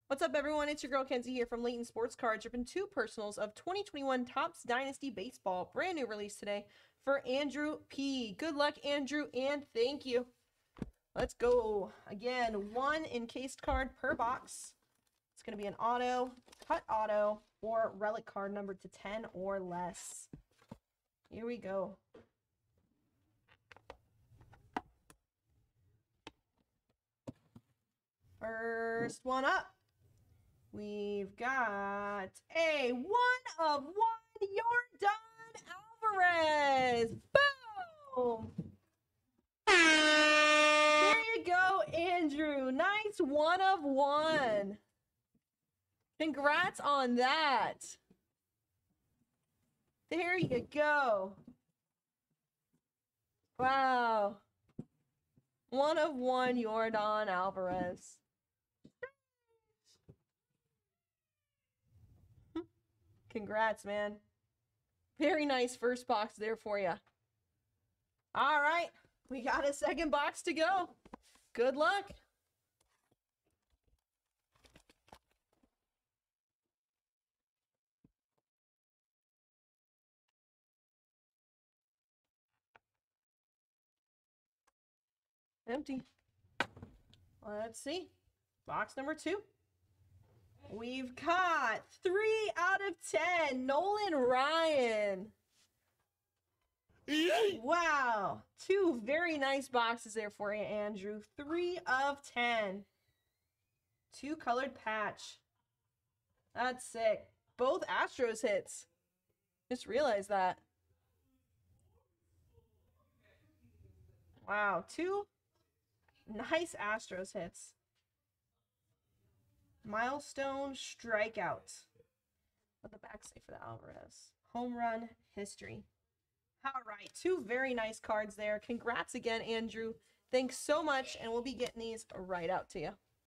What's up, everyone? It's your girl Kenzie here from Layton Sports Cards. Dripping 2 personals of 2021 Topps Dynasty Baseball. Brand new release today for Andrew P. Good luck, Andrew, and thank you. Let's go. Again, 1 encased card per box. It's going to be an auto, cut auto, or relic card numbered to 10 or less. Here we go. First one up. We've got a 1 of 1 Yordan Alvarez. Boom! There you go, Andrew. Nice 1 of 1. Congrats on that. There you go. Wow. 1 of 1 Yordan Alvarez. Congrats, man. Very nice first box there for you. All right. We got a second box to go. Good luck. Empty. Let's see. Box number 2. We've got 3 out of 10. Nolan Ryan. Wow. 2 very nice boxes there for you, Andrew. 3 of 10. 2 colored patch. That's sick. Both Astros hits. Just realized that. Wow. 2 nice Astros hits. Milestone strikeout. What the back say for the Alvarez? Home run history. All right, 2 very nice cards there. Congrats again, Andrew. Thanks so much, and we'll be getting these right out to you.